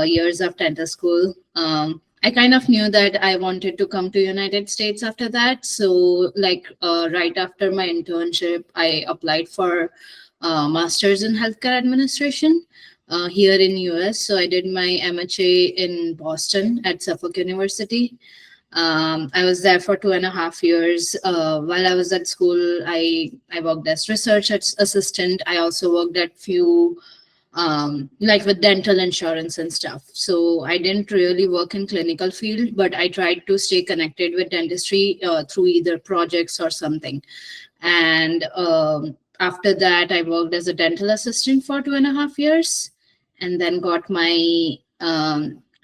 years of dental school. I kind of knew that I wanted to come to United States after that. So like right after my internship, I applied for master's in healthcare administration here in US. So I did my MHA in Boston at Suffolk University. I was there for 2.5 years. While I was at school, I worked as research assistant. I also worked at few like with dental insurance and stuff. So I didn't really work in clinical field, but I tried to stay connected with dentistry through either projects or something. And after that, I worked as a dental assistant for 2.5 years, and then got my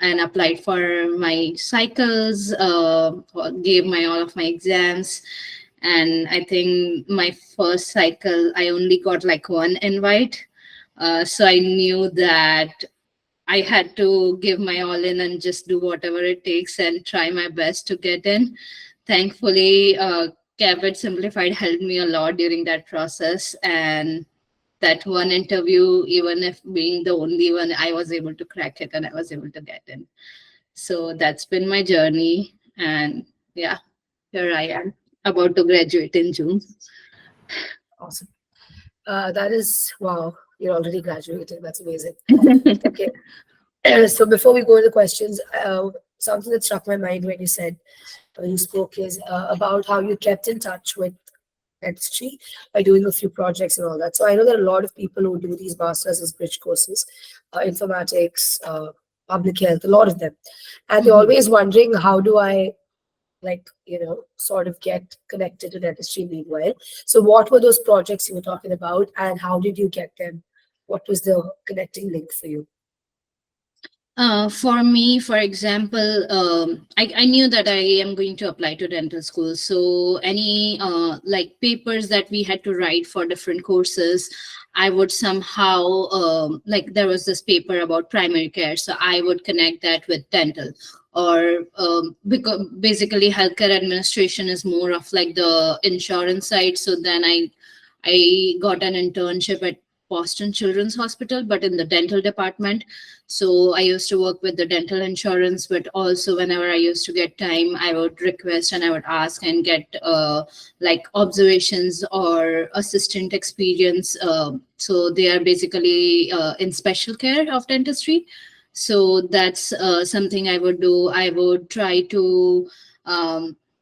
and applied for my cycles, gave my all of my exams. And I think my first cycle, I only got like one invite. So I knew that I had to give my all in and just do whatever it takes and try my best to get in. Thankfully, Caapid Simplified helped me a lot during that process. And that one interview, even if being the only one, I was able to crack it and I was able to get in. So that's been my journey. And yeah, here I am, about to graduate in June. Awesome. That is, wow, you're already graduating. That's amazing. Okay. So before we go to the questions, something that struck my mind when you said, when you spoke, is about how you kept in touch with dentistry by doing a few projects and all that. So I know there are a lot of people who do these masters as bridge courses, informatics, public health, a lot of them. And they're always wondering, how do I, like, sort of get connected to dentistry meanwhile? So what were those projects you were talking about, and how did you get them? What was the connecting link for you? For me, for example, I knew that I am going to apply to dental school. So any like papers that we had to write for different courses, I would somehow, like there was this paper about primary care. So I would connect that with dental. Or because basically healthcare administration is more of like the insurance side. So then I got an internship at Boston Children's Hospital, but in the dental department. So I used to work with the dental insurance, but also whenever I used to get time, I would request and I would ask and get like observations or assistant experience. So they are basically in special care of dentistry. So that's something I would do. I would try to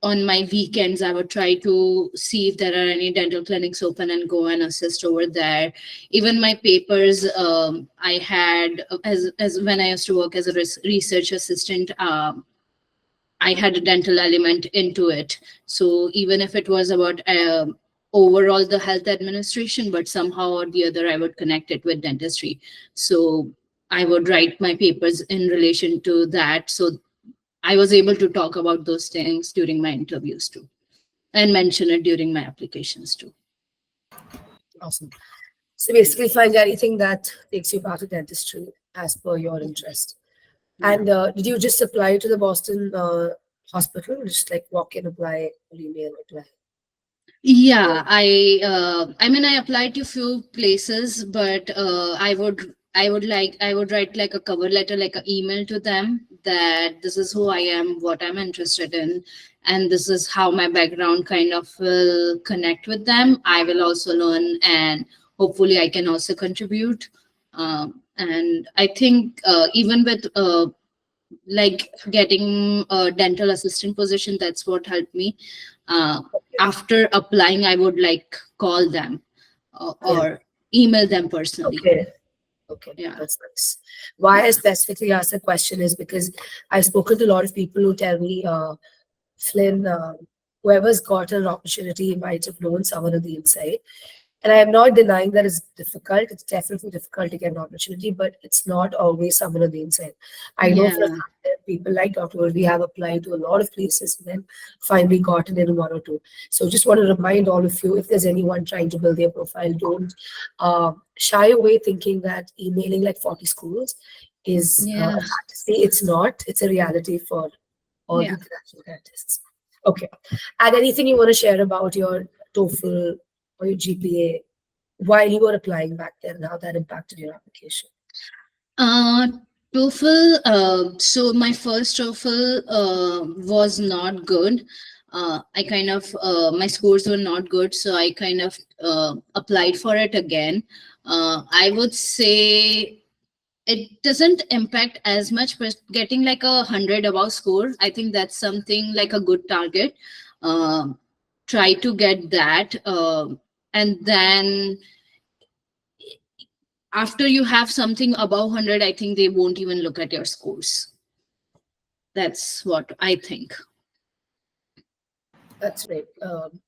on my weekends, I would try to see if there are any dental clinics open and go and assist over there. Even my papers, I had, as when I used to work as a research assistant, I had a dental element into it. So even if it was about overall the health administration, but somehow or the other, I would connect it with dentistry. So I would write my papers in relation to that. So I was able to talk about those things during my interviews too, and mention it during my applications too. Awesome. So basically find anything that takes you back to dentistry as per your interest. And did you just apply to the Boston hospital, or just like walk in, apply, or email, apply? Yeah, I mean, I applied to a few places, but I would write like a cover letter, like an email to them that this is who I am, what I'm interested in, and this is how my background kind of will connect with them. I will also learn, and hopefully I can also contribute. And I think even with like getting a dental assistant position, that's what helped me. After applying, I would like call them or email them personally. Okay, yeah, that's nice. Why I specifically asked the question is because I've spoken to a lot of people who tell me, Flynn, whoever's got an opportunity might have known someone on the inside. And I am not denying that it's difficult. It's definitely difficult to get an opportunity, but it's not always someone on the inside. I know for a fact that people like Dr.URVI have applied to a lot of places and then finally gotten in one or two. So just want to remind all of you, if there's anyone trying to build their profile, don't shy away thinking that emailing like 40 schools is a fantasy. It's not. It's a reality for all the international dentists. Okay. And anything you want to share about your TOEFL or your GPA while you were applying back then, and how that impacted your application? TOEFL, so my first TOEFL was not good. My scores were not good, so I kind of applied for it again. I would say it doesn't impact as much, but getting like 100 above score, I think that's something like a good target. Try to get that, and then after you have something above 100, I think they won't even look at your scores. That's what I think. That's right.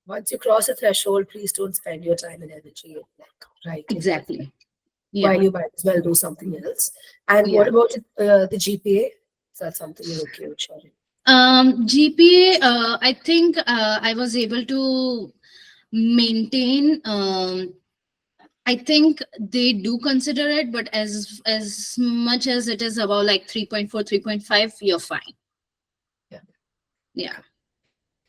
Once you cross a threshold, please don't spend your time and energy like writing. Exactly. Yeah. While you might as well do something else. And what about the GPA? Is that something you're okay with sharing? GPA, I think I was able to maintain. I think they do consider it, but as much as it is about like 3.4, 3.5, you're fine. Yeah. Yeah.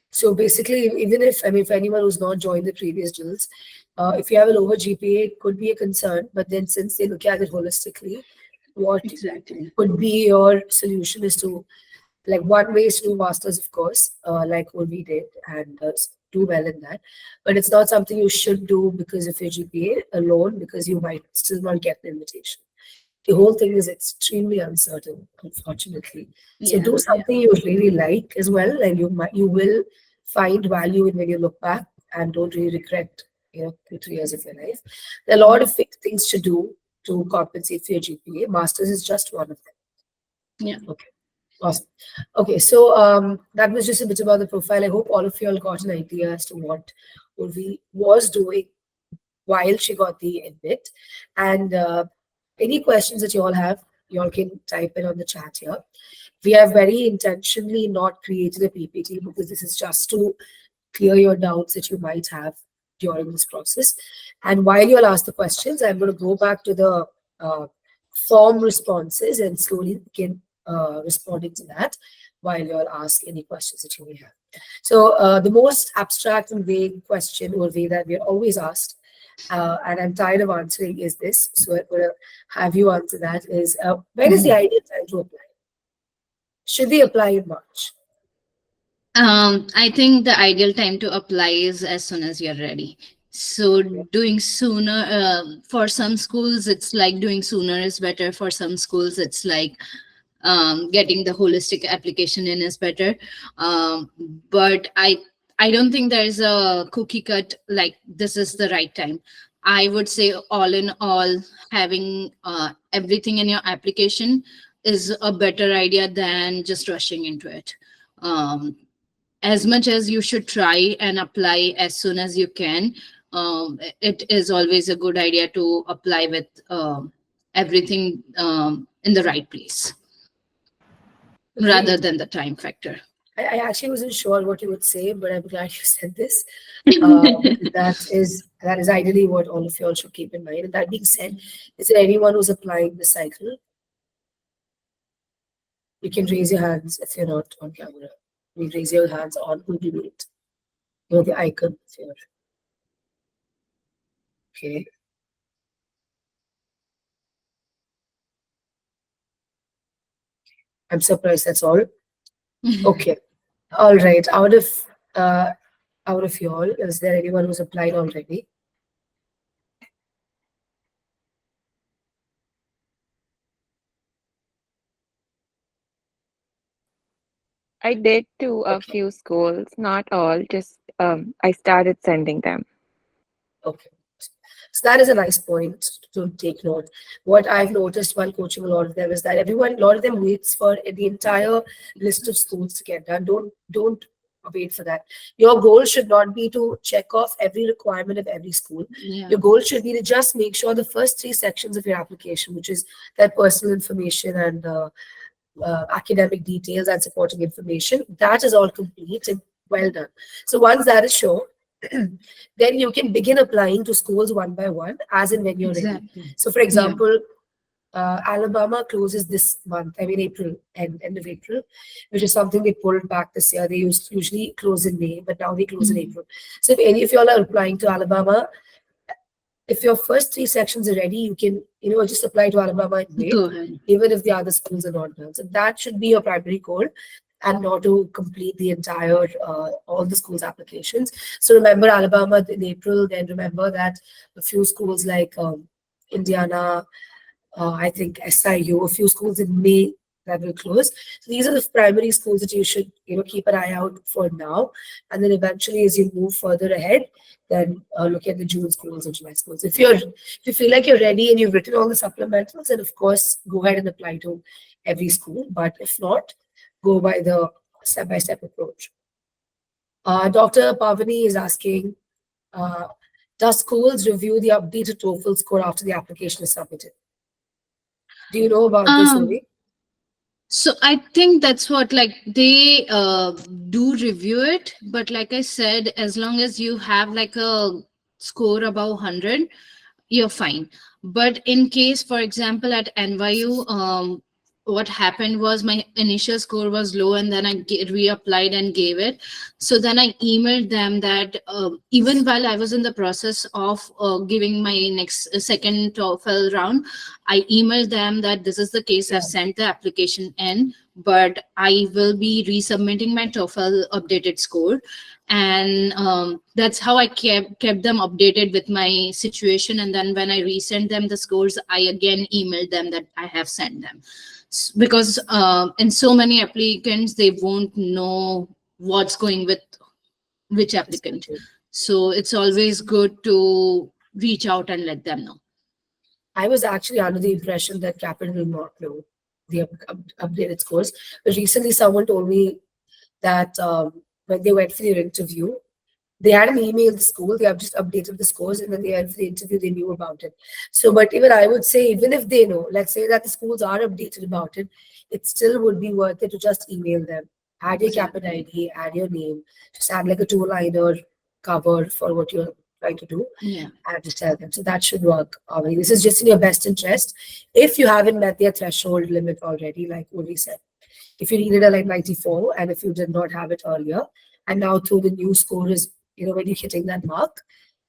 So basically, even if if anyone who's not joined the previous drills, if you have a lower GPA, it could be a concern. But then since they look at it holistically, what Exactly. could be your solution is to, like, one way is to do masters, of course, like what we did, and do well in that. But it's not something you should do because of your GPA alone, because you might still not get the invitation. The whole thing is extremely uncertain, unfortunately. So Yeah. do something you really like as well, and you will find value in when you look back, and don't really regret 2-3 years of your life. There are a lot of things to do to compensate for your GPA. Masters is just one of them. Yeah. Okay. Awesome. Okay, so that was just a bit about the profile. I hope all of you all got an idea as to what Urvi was doing while she got the admit. And any questions that you all have, you all can type in on the chat here. We have very intentionally not created a PPT because this is just to clear your doubts that you might have during this process. And while you all ask the questions, I'm going to go back to the form responses and slowly begin responding to that while you all ask any questions that you may have. So the most abstract and vague question or way that we're always asked, and I'm tired of answering, is this. So I'm going to have you answer that, is when is the ideal time to apply? Should we apply in March? I think the ideal time to apply is as soon as you're ready. So doing sooner, for some schools, it's like doing sooner is better. For some schools, it's like getting the holistic application in is better. But I don't think there is a cookie cut like this is the right time. I would say all in all, having everything in your application is a better idea than just rushing into it. As much as you should try and apply as soon as you can, it is always a good idea to apply with everything in the right place rather than the time factor. I actually wasn't sure what you would say, but I'm glad you said this. That is ideally what all of you all should keep in mind. And that being said, is there anyone who's applying the cycle? You can raise your hands if you're not on camera. You raise your hands on Google Meet. You know the icon here. Okay. I'm surprised that's all. Okay. All right. Out of you all, is there anyone who's applied already? I did to a few schools, not all, just I started sending them. Okay. So that is a nice point to take note. What I've noticed while coaching a lot of them is that a lot of them waits for the entire list of schools to get done. Don't wait for that. Your goal should not be to check off every requirement of every school. Yeah. Your goal should be to just make sure the first 3 sections of your application, which is that personal information and academic details and supporting information, that is all complete and well done. So once that is shown, then you can begin applying to schools one by one as and when you're ready. So for example, Alabama closes this month, April, end of April, which is something they pulled back this year. They usually close in May, but now they close in April. So if any of y'all are applying to Alabama, if your first 3 sections are ready, you can, just apply to Alabama and wait, Go ahead. even if the other schools are not done. So that should be your primary goal, and not to complete the entire, all the schools' applications. So remember Alabama in April, then remember that a few schools like Indiana, I think SIU, a few schools in May that will close. So these are the primary schools that you should, keep an eye out for now. And then eventually, as you move further ahead, then look at the June schools and July schools. If you feel like you're ready and you've written all the supplementals, then of course go ahead and apply to every school. But if not, go by the step-by-step approach. Dr. Pavani is asking, does schools review the updated TOEFL score after the application is submitted? Do you know about this, Nourah? So I think that's what, like, they do review it, but like I said, as long as you have like a score above 100, you're fine. But in case, for example, at NYU, what happened was my initial score was low, and then I reapplied and gave it. So then I emailed them that even while I was in the process of giving my second TOEFL round, I emailed them that this is the case. I've sent the application in, but I will be resubmitting my TOEFL updated score. And that's how I kept them updated with my situation. And then when I resent them the scores, I again emailed them that I have sent them. Because in so many applicants, they won't know what's going with which applicant. So it's always good to reach out and let them know. I was actually under the impression that CAAPID will not know the updated scores. But recently someone told me that when they went for their interview, they had an email to the school, they have just updated the scores, and then they went for the interview, they knew about it. So, but even I would say, even if they know, let's say that the schools are updated about it, it still would be worth it to just email them. Add your CAAPID ID, add your name, just add like a 2-liner cover for what you're trying to do, and just tell them. So that should work. This is just in your best interest. If you haven't met their threshold limit already, like Uri said, if you needed a like 94, and if you did not have it earlier, and now through the new score is, when you're hitting that mark,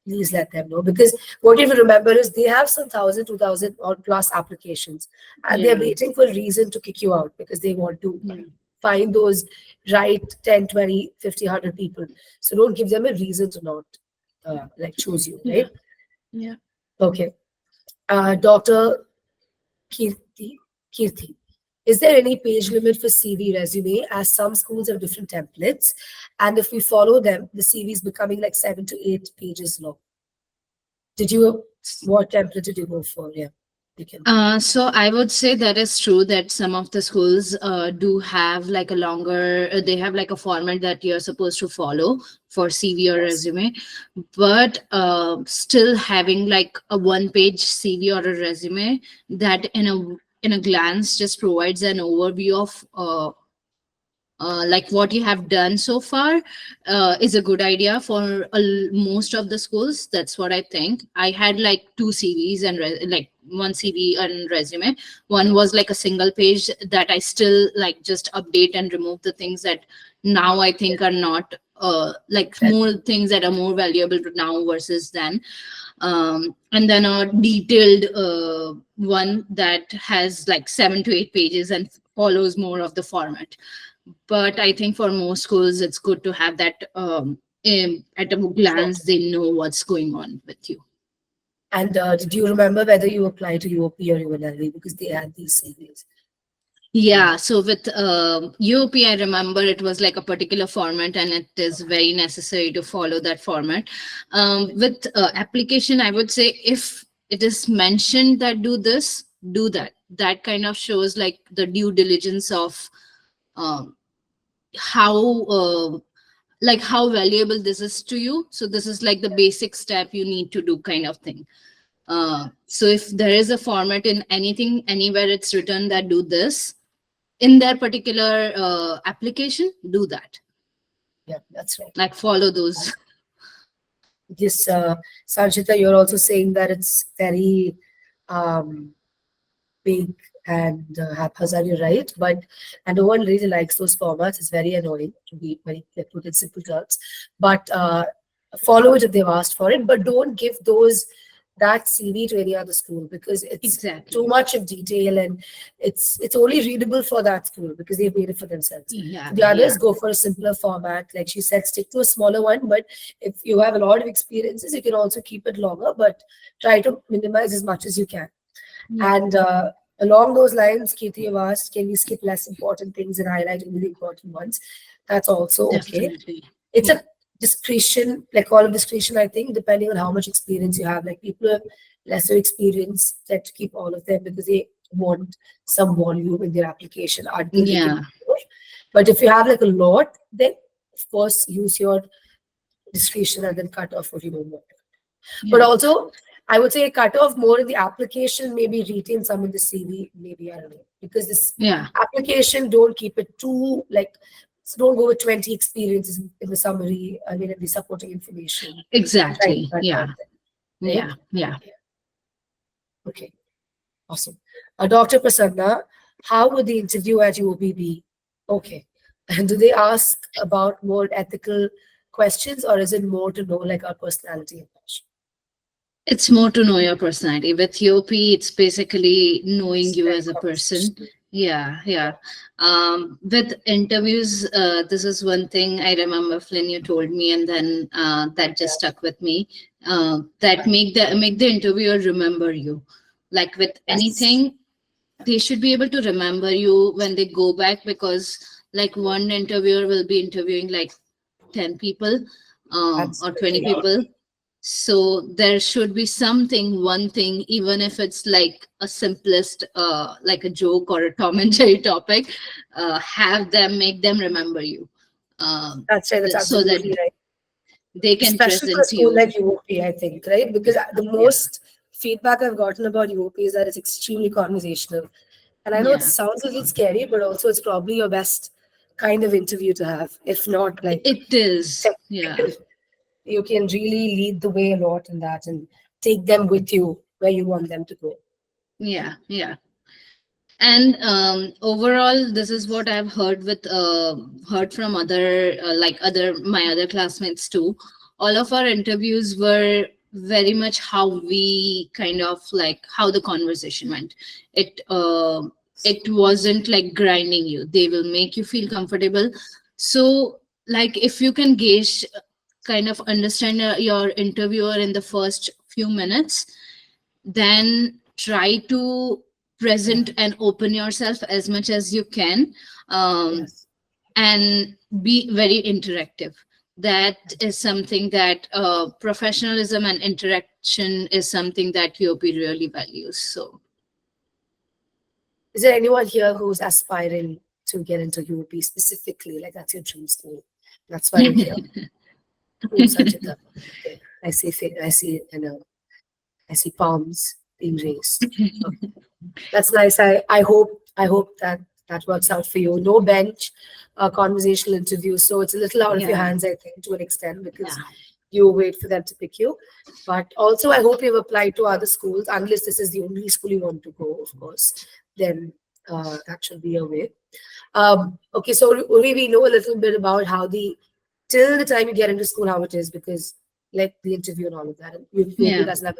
please let them know. Because what you have to remember is they have some 1,000, 2,000 or plus applications, and they're waiting for a reason to kick you out because they want to find those right 10, 20, 50, 100 people. So don't give them a reason to not like choose you, right? Yeah. Okay. Dr. Kirti, is there any page limit for CV resume, as some schools have different templates? And if we follow them, the CV is becoming like 7 to 8 pages long. What template did you go for? Yeah. So I would say that is true that some of the schools do have like a longer, they have like a format that you're supposed to follow for CV or resume, but still having like a 1-page CV or a resume that in a glance just provides an overview of like what you have done so far is a good idea for most of the schools. That's what I think. I had like 2 CVs and like 1 CV and resume. One was like a single page that I still like just update and remove the things that now I think are not like more things that are more valuable now versus then. And then a detailed one that has like 7 to 8 pages and follows more of the format. But I think for most schools, it's good to have that at a glance, they know what's going on with you. And did you remember whether you applied to UOP or UNLV, because they had these CVs? Yeah, so with UOP, I remember it was like a particular format, and it is very necessary to follow that format. With application, I would say if it is mentioned that do this, do that. That kind of shows like the due diligence of how valuable this is to you. So this is like the basic step you need to do kind of thing. So if there is a format in anything, anywhere it's written that do this, in their particular application, do that. Yeah, that's right. Like follow those. This, Sanchita, you're also saying that it's very big and haphazard, you're right, and no one really likes those formats. It's very annoying, to be very put in simple terms. But follow it if they've asked for it, but don't give those that CV to any other school, because it's Exactly. too much of detail, and it's only readable for that school because they've made it for themselves. Yeah. So the others go for a simpler format. Like she said, stick to a smaller one, but if you have a lot of experiences, you can also keep it longer, but try to minimize as much as you can. Yeah. And along those lines, Kirti, you've asked, can we skip less important things and highlight only the important ones? That's also okay. Definitely. It's a discretion, like all of discretion, I think, depending on how much experience you have. Like people who have lesser experience tend to keep all of them because they want some volume in their application until they Yeah. can. But if you have like a lot, then of course use your discretion and then cut off what you don't want. But Yeah. also, I would say cut off more in the application, maybe retain some in the CV, maybe, I don't know. Because this Yeah. application, don't keep it too, like, so don't go with 20 experiences in the summary, I mean, in the supporting information. Try to Exactly. cut Yeah. out that, right? Yeah. Yeah. Okay, awesome. Dr. Prasanna, how would the interview at UOB be? Okay. And do they ask about more ethical questions, or is it more to know like our personality and passion? It's more to know your personality. With UOP, it's basically knowing It's you very as a person. conversational. Yeah, yeah. With interviews, this is one thing I remember, Flynn, you told me, and then that just stuck with me. That make the interviewer remember you. Like with anything, they should be able to remember you when they go back, because like one interviewer will be interviewing like 10 people or 20 Absolutely. people. So there should be something, one thing, even if it's like a simplest like a joke or a Tom and Jerry topic, have them, make them remember you, That's right. That's so that absolutely right. they can Especially for a present school you. like UOP, I think, right? Because the Yeah, most feedback I've gotten about UOP is that it's extremely conversational. And I know it yeah. sounds a little scary, but also it's probably your best kind of interview to have, if not like It is. Yeah, technical. You can really lead the way a lot in that and take them with you where you want them to go. yeah, yeah. And overall, this is what I've heard from other like other my other classmates too. All of our interviews were very much how we kind of like how the conversation went. It wasn't like grinding you. They will make you feel comfortable. So like if you can gauge, kind of understand your interviewer in the first few minutes, then try to present and open yourself as much as you can, Yes. and be very interactive. That is something that professionalism and interaction is something that UOP really values. So Is there anyone here who's aspiring to get into UOP specifically? Like that's your dream school. That's why you're here. Oh, Sanchita. Okay. I see, I see palms being raised. Okay. That's nice. I hope that that works out for you. No bench, conversational interview. So it's a little out of your yeah, hands, I think, to an extent, because yeah, you wait for them to pick you. But also, I hope you've applied to other schools, unless this is the only school you want to go, of course. Then that should be your way. Okay, so Uri, we know a little bit about how till the time you get into school, how it is, because like the interview and all of that. And UOP yeah. doesn't have.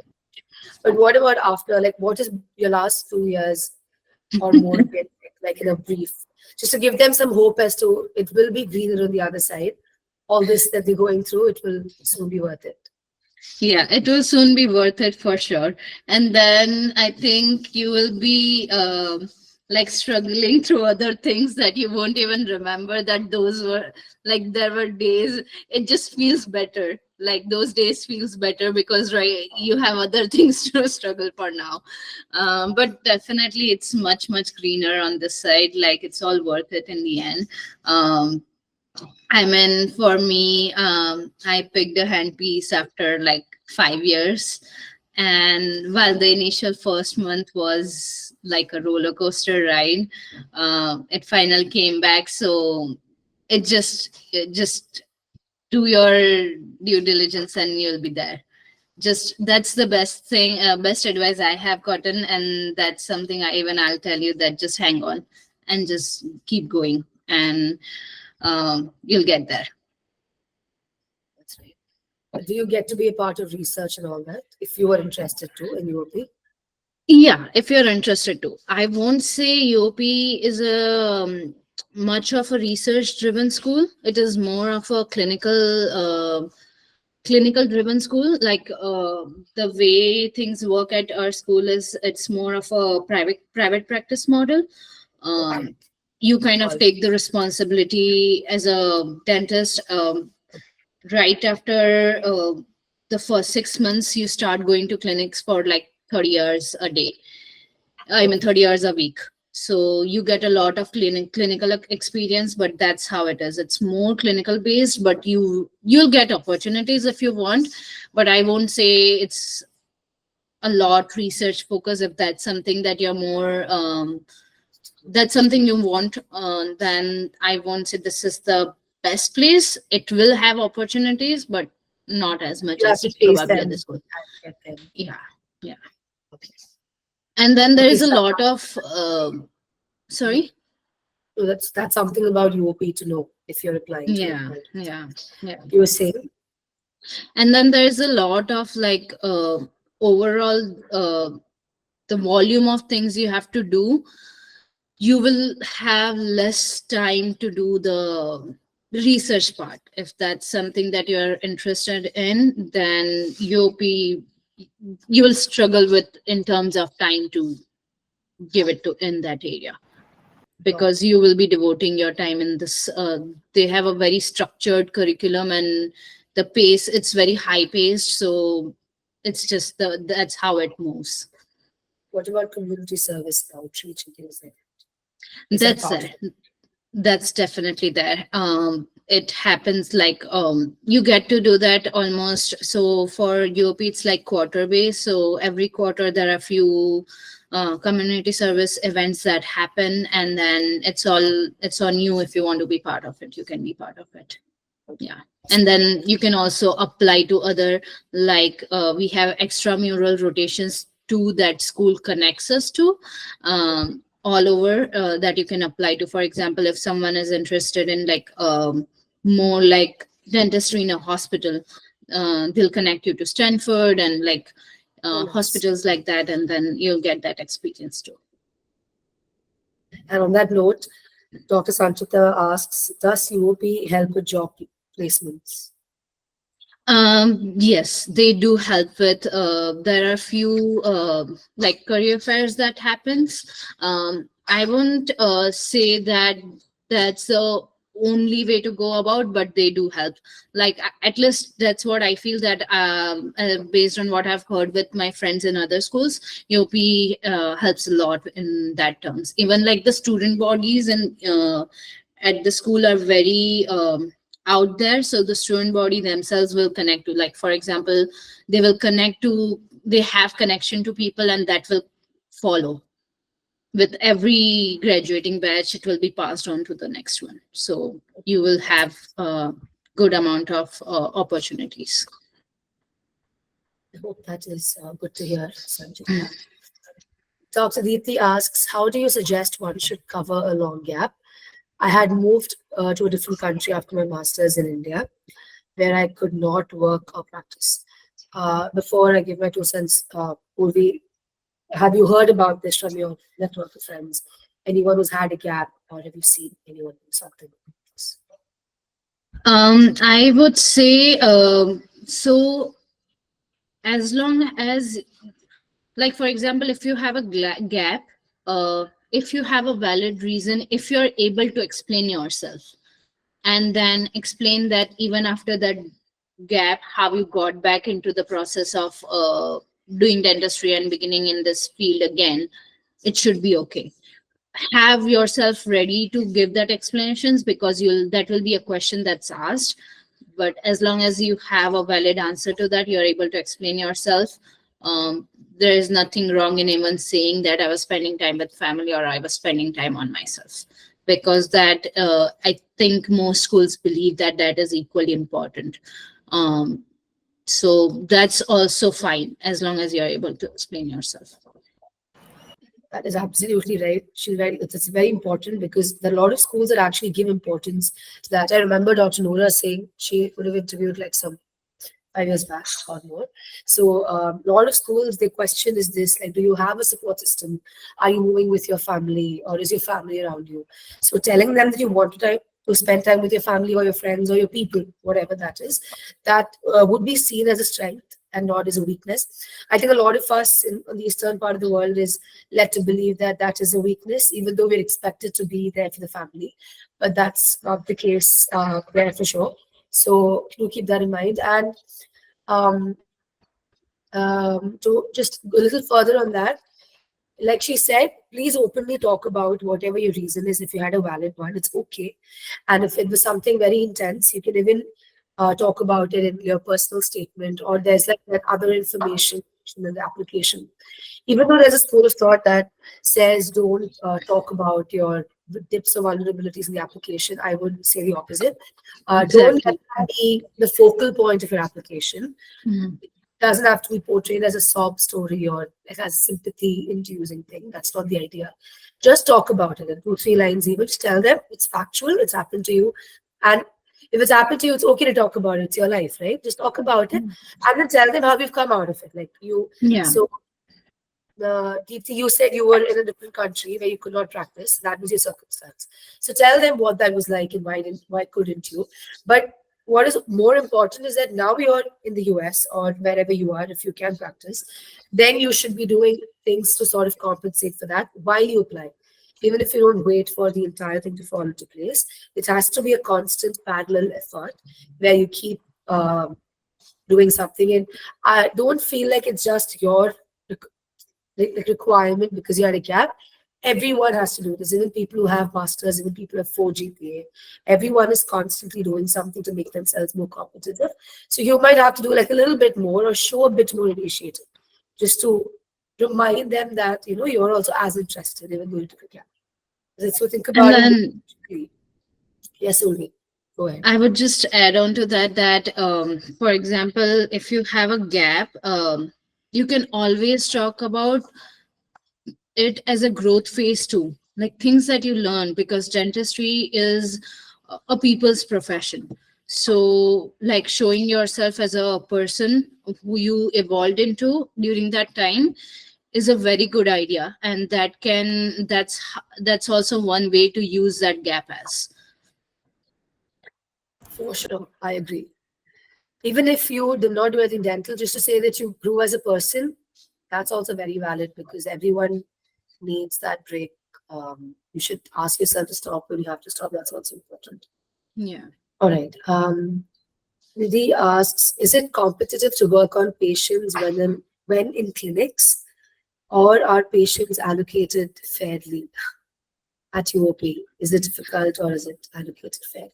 But what about after? Like, what is your last 2 years or more been like in a brief? Just to give them some hope as to it will be greener on the other side. All this that they're going through, it will soon be worth it. Yeah, it will soon be worth it for sure. And then I think you will be like struggling through other things that you won't even remember that those were like there were days. It just feels better. Like those days feels better because right you have other things to struggle for now. But definitely it's much greener on this side. Like it's all worth it in the end. I mean, for me, I picked a handpiece after like 5 years. And while the initial first month was like a roller coaster ride, it finally came back. So it just do your due diligence and you'll be there. Just that's the best thing, best advice I have gotten, and that's something I'll tell you that just hang on and just keep going, and you'll get there. That's right. Do you get to be a part of research and all that if you are interested to in UOP? Yeah, if you're interested to. I won't say UOP is a much of a research driven school. It is more of a clinical driven school. Like the way things work at our school is it's more of a private practice model. um, you kind of take the responsibility as a dentist. Right after the first 6 months, you start going to clinics for like 30 hours a day. I mean, 30 hours a week. So you get a lot of clinical experience, but that's how it is. It's more clinical based, but you'll get opportunities if you want. But I won't say it's a lot research focus. If that's something that you're more that's something you want, then I won't say this is the best place. It will have opportunities, but not as much You have as to chase probably them other school. and get them. Yeah, yeah. Okay. And then there Okay, is a so lot of sorry. that's something about UOP to know if you're applying to it. Yeah, Right? yeah, yeah. You were saying? And then there's a lot of like overall the volume of things you have to do. You will have less time to do the research part. If that's something that you're interested in, then you will struggle with in terms of time to give it to in that area, because you will be devoting your time in this. They have a very structured curriculum, and the pace, it's very high paced, so it's just that's how it moves. What about community service, outreach, and things like that? Is that That's part of there. it? That's definitely there. It happens like you get to do that almost. So for UOP, it's like quarter based. So every quarter there are a few community service events that happen, and then it's on you. If you want to be part of it, you can be part of it. Yeah. And then you can also apply to other, like we have extramural rotations too that school connects us to, all over, that you can apply to. For example, if someone is interested in like more like dentistry in a hospital, they'll connect you to Stanford and like Oh, nice. hospitals like that, and then you'll get that experience too. And on that note, Dr. Sanchita asks, does UOP help with job placements? Yes, they do help with there are few like career fairs that happens. I won't say that that's the only way to go about, but they do help. Like at least that's what I feel, that based on what I've heard with my friends in other schools, UP helps a lot in that terms. Even like the student bodies and at the school are very out there, so the student body themselves will connect to, like for example, they have connection to people, and that will follow with every graduating batch. It will be passed on to the next one, so you will have a good amount of opportunities. I hope that is good to hear, Sanchita. Dr. Deepthi asks, how do you suggest one should cover a long gap? I had moved to a different country after my master's in India, where I could not work or practice. Before I give my 2 cents, Urvi, have you heard about this from your network of friends? Anyone who's had a gap, or have you seen anyone do something like this? I would say so as long as, like for example, if you have a gap, if you have a valid reason, if you're able to explain yourself, and then explain that even after that gap, how you got back into the process of doing dentistry and beginning in this field again, it should be okay. Have yourself ready to give that explanations, because that will be a question that's asked. But as long as you have a valid answer to that, you're able to explain yourself. There is nothing wrong in even saying that I was spending time with family, or I was spending time on myself, because that I think most schools believe that that is equally important. So that's also fine, as long as you're able to explain yourself. That is absolutely right. She's right. It's very important because there are a lot of schools that actually give importance to that. I remember Dr. Nourah saying she would have interviewed like some 5 years back or more. So a lot of schools, their question is this, like, do you have a support system? Are you moving with your family, or is your family around you? So telling them that you want to spend time with your family or your friends or your people, whatever that is, that would be seen as a strength and not as a weakness. I think a lot of us in the eastern part of the world is led to believe that that is a weakness, even though we're expected to be there for the family. But that's not the case there for sure. So do keep that in mind. And um, to just a little further on that, like she said, please openly talk about whatever your reason is. If you had a valid one, it's okay. And if it was something very intense, you can even talk about it in your personal statement, or there's like that other information in the application. Even though there's a school of thought that says don't talk about your dips or vulnerabilities in the application, I would say the opposite. Don't let Exactly. that be the focal point of your application. Mhm. Doesn't have to be portrayed as a sob story or like as a sympathy inducing thing. That's not the idea. Just talk about it in 2, 3 lines, even just tell them it's factual, it's happened to you. And if it's happened to you, it's okay to talk about it. It's your life, right? Just talk about it and then tell them how you've come out of it. Like you, Yeah. so Deepti, you said you were in a different country where you could not practice. That was your circumstance. So tell them what that was like and why couldn't you? But what is more important is that now you're in the US or wherever you are, if you can practice, then you should be doing things to sort of compensate for that while you apply. Even if you don't wait for the entire thing to fall into place, it has to be a constant parallel effort where you keep doing something. And I don't feel like it's just your requirement because you had a gap. Everyone has to do this. Even people who have masters, even people who have 4 GPA, everyone is constantly doing something to make themselves more competitive. So you might have to do like a little bit more or show a bit more initiative, just to remind them that you're also as interested, even though you took a gap. So think And about it. then Yes, Ulvi, go ahead. I would just add on to that for example, if you have a gap, you can always talk about it as a growth phase too, like things that you learn, because dentistry is a people's profession. So like showing yourself as a person who you evolved into during that time is a very good idea, and that's also one way to use that gap as. For sure, I agree. Even if you did not do anything dental, just to say that you grew as a person, that's also very valid because everyone needs that break. You should ask yourself to stop when you have to stop. That's also important. Yeah. All right. Nidhi asks, is it competitive to work on patients when in clinics, or are patients allocated fairly at UOP? Is it difficult or is it allocated fairly?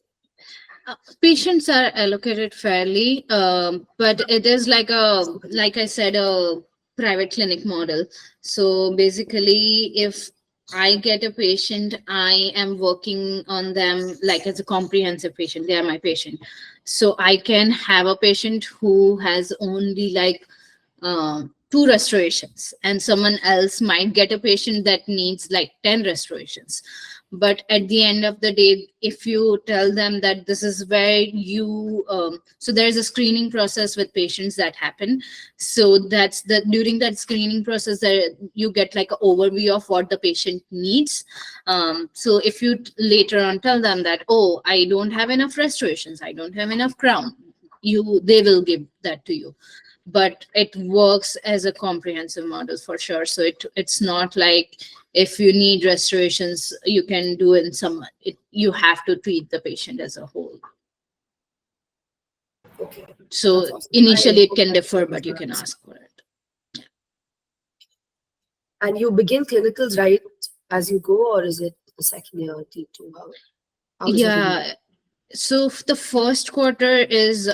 Patients are allocated fairly, but it is like I said, a private clinic model. So basically, if I get a patient, I am working on them like as a comprehensive patient. They are my patient. So I can have a patient who has only like 2 restorations, and someone else might get a patient that needs like 10 restorations. But at the end of the day, if you tell them that this is where you so there's a screening process with patients that happen. So that's the during that screening process that you get like an overview of what the patient needs. So if you later on tell them that, oh, I don't have enough restorations, I don't have enough crown, they will give that to you. But it works as a comprehensive model for sure. So it's not like if you need restorations, you can do in you have to treat the patient as a whole. Okay. So That's awesome. initially it can differ, but you can ask for it. And you begin clinicals right as you go, or is it the second year, T2? How does it begin? Yeah. So the first quarter is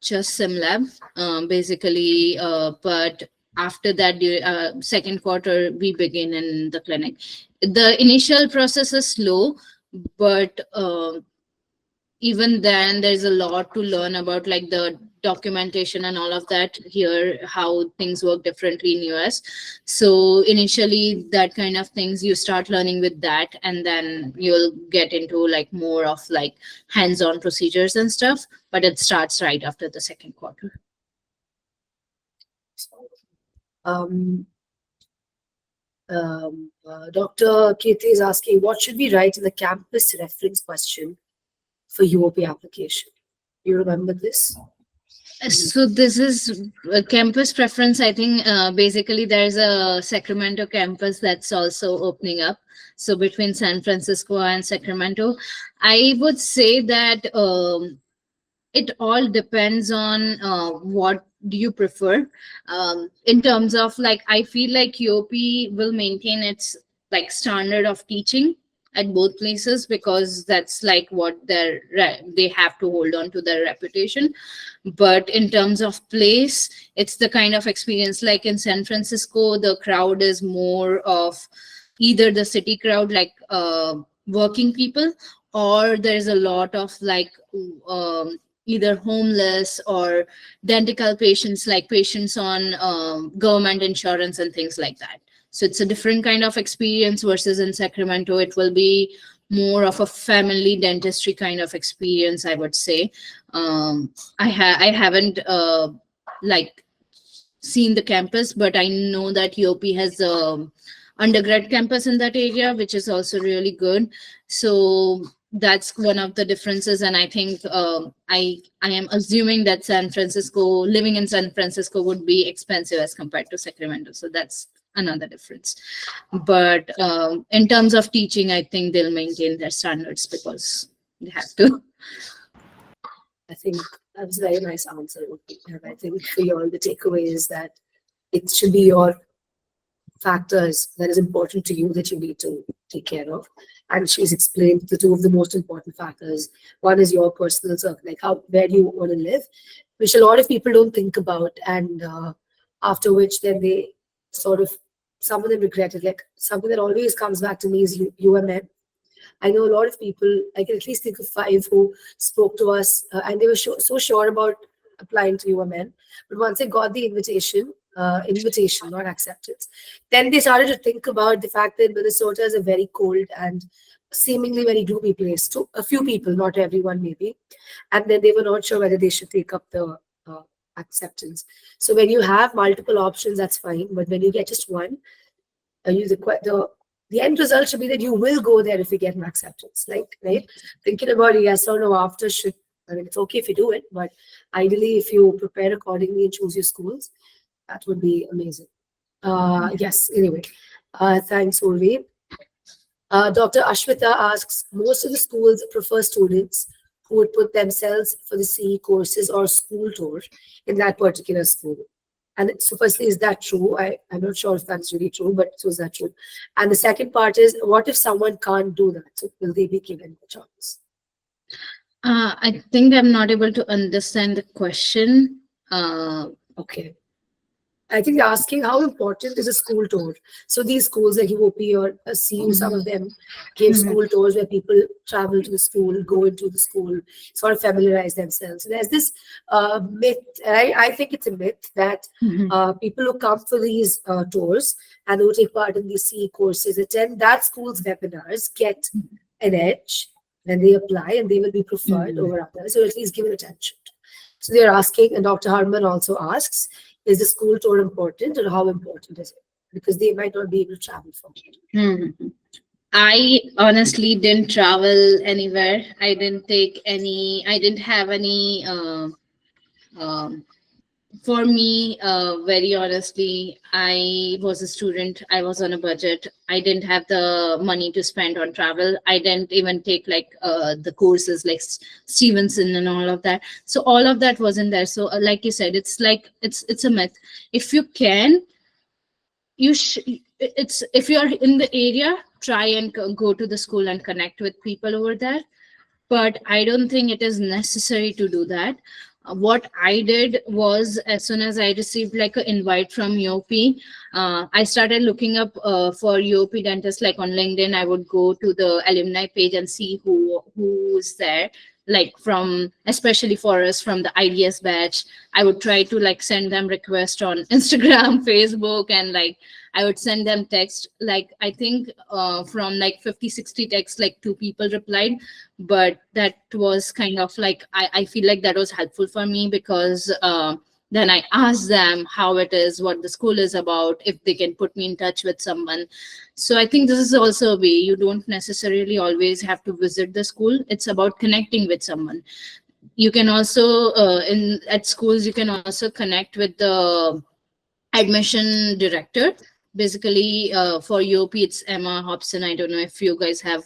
just sim lab, basically, but after that, second quarter, we begin in the clinic. The initial process is slow, but even then there's a lot to learn about, like the documentation and all of that here, how things work differently in US. So initially that kind of things you start learning with that, and then you'll get into like more of like hands-on procedures and stuff, but it starts right after the second quarter. Um, Dr. Kirti is asking, what should we write in the campus reference question for UOP application? You remember this? So this is a campus preference. I think basically there's a Sacramento campus that's also opening up. So between San Francisco and Sacramento, I would say that it all depends on what do you prefer. In terms of like, I feel like UOP will maintain its like standard of teaching at both places, because that's like what they have to hold on to their reputation. But in terms of place, it's the kind of experience like in San Francisco, the crowd is more of either the city crowd, like working people, or there's a lot of like either homeless or dental patients, like patients on government insurance and things like that. So it's a different kind of experience versus in Sacramento, it will be more of a family dentistry kind of experience, I would say. I haven't like seen the campus, but I know that UOP has a undergrad campus in that area, which is also really good. So that's one of the differences. And I think I am assuming that living in San Francisco would be expensive as compared to Sacramento. So that's another difference. But in terms of teaching, I think they'll maintain their standards because they have to. I think that's a very nice answer. And I think for you all, the takeaway is that it should be your factors that is important to you that you need to take care of. And she's explained the two of the most important factors. One is your personal circle, like where do you want to live, which a lot of people don't think about. And after which then they sort of, some of them regret it. Like something that always comes back to me is UMN. I know a lot of people, I can at least think of 5 who spoke to us and they were so sure about applying to UMN. But once they got the invitation, not acceptance, then they started to think about the fact that Minnesota is a very cold and seemingly very gloomy place to a few people, not everyone maybe. And then they were not sure whether they should take up the acceptance. So when you have multiple options, that's fine. But when you get just one, the end result should be that you will go there if you get an acceptance. Like, right? Thinking about a yes or no after it's okay if you do it, but ideally if you prepare accordingly and choose your schools, that would be amazing. Yes, anyway. Thanks, Urvi. Dr. Ashwita asks, most of the schools prefer students who would put themselves for the CE courses or school tour in that particular school. And so firstly, is that true? I'm not sure if that's really true, but so is that true? And the second part is, what if someone can't do that? So will they be given a chance? I think I'm not able to understand the question. Okay. I think they're asking how important is a school tour. So these schools like UOP or CU, some of them gave school tours where people travel to the school, go into the school, sort of familiarize themselves. So there's this myth, I think it's a myth that people who come for these tours and who take part in these CE courses, attend that school's webinars, get an edge when they apply, and they will be preferred over others, or at least given attention. So they're asking, and Dr. Harman also asks, is the school tour important, or how important is it? Because they might not be able to travel from it. I honestly didn't travel anywhere. I didn't have any, for me, very honestly, I was a student. I was on a budget. I didn't have the money to spend on travel. I didn't even take like the courses like Stevenson and all of that. So all of that wasn't there. So like you said, it's like, it's a myth. If you can, if you're in the area, try and go to the school and connect with people over there. But I don't think it is necessary to do that. What I did was, as soon as I received like an invite from UOP, I started looking up for UOP dentists, like on LinkedIn. I would go to the alumni page and see who's there, like from, especially for us from the IDS batch. I would try to like send them requests on Instagram, Facebook, and like I would send them text. Like I think from like 50-60 texts, like 2 people replied. But that was kind of like, I feel like that was helpful for me, because Then I ask them how it is, what the school is about, if they can put me in touch with someone. So I think this is also a way. You don't necessarily always have to visit the school. It's about connecting with someone. You can also in at schools you can also connect with the admission director. Basically, for UOP, it's Emma Hobson. I don't know if you guys have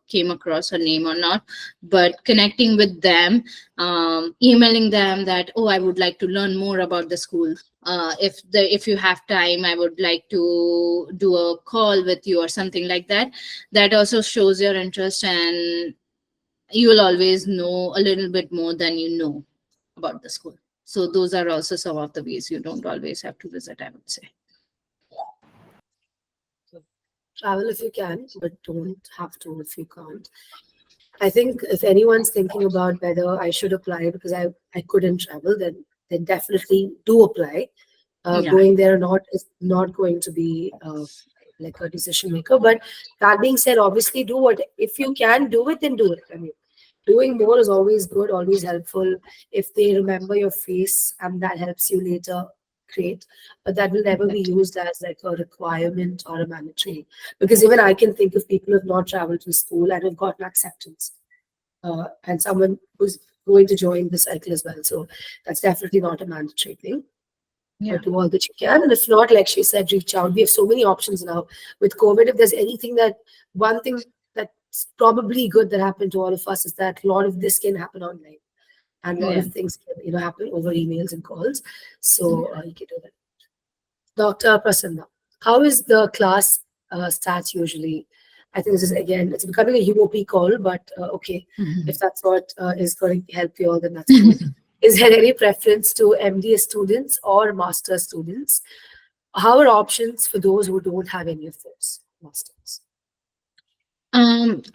came across her name or not, but connecting with them, emailing them that, oh, I would like to learn more about the school. If you have time, I would like to do a call with you or something like that. That also shows your interest, and you will always know a little bit more than you know about the school. So those are also some of the ways. You don't always have to visit, I would say. Travel if you can, but don't have to if you can't. I think if anyone's thinking about whether I should apply because I couldn't travel, then definitely do apply. Yeah. Going there or not is not going to be like a decision maker. But that being said, obviously do what, if you can do it, then do it. I mean, doing more is always good, always helpful. If they remember your face and that helps you later, great. But that will never be used as like a requirement or a mandatory. Because even I can think of people who have not traveled to school and have gotten acceptance. And someone who's going to join the cycle as well. So that's definitely not a mandatory thing. Yeah. But do all that you can. And if not, like she said, reach out. We have so many options now. With COVID, if there's anything that, one thing that's probably good that happened to all of us is that a lot of this can happen online. And a lot Yeah. of things can, happen over emails and calls. So you can do that. Dr. Prasanna, how is the class stats usually? I think this is, again, it's becoming a UOP call, but okay, if that's what is going to help you all, then that's cool. Is there any preference to MDA students or master students? How are options for those who don't have any of those masters?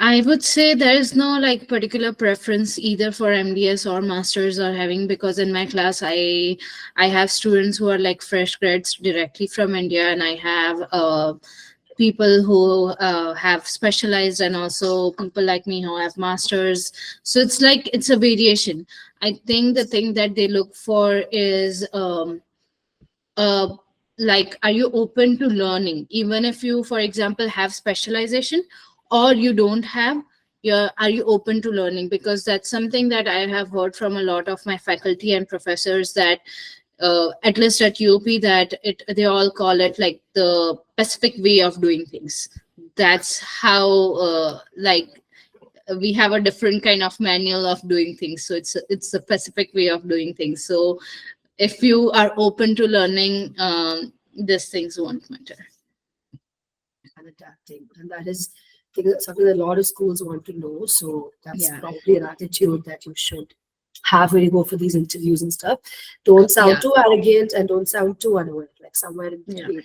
I would say there is no like particular preference either for MDS or masters or having, because in my class I have students who are like fresh grads directly from India, and I have people who have specialized, and also people like me who have masters. So it's like it's a variation. I think the thing that they look for is like, are you open to learning, even if you, for example, have specialization or you don't have, are you open to learning? Because that's something that I have heard from a lot of my faculty and professors, that at least at UP, that they all call it like the Pacific way of doing things. That's how like we have a different kind of manual of doing things. So it's the Pacific way of doing things. So if you are open to learning, these things won't matter. And adapting, and that is, I think that's something that a lot of schools want to know. So that's Yeah. probably an attitude that you should have when you go for these interviews and stuff. Don't sound Yeah. too arrogant and don't sound too unaware, like somewhere in Yeah. between.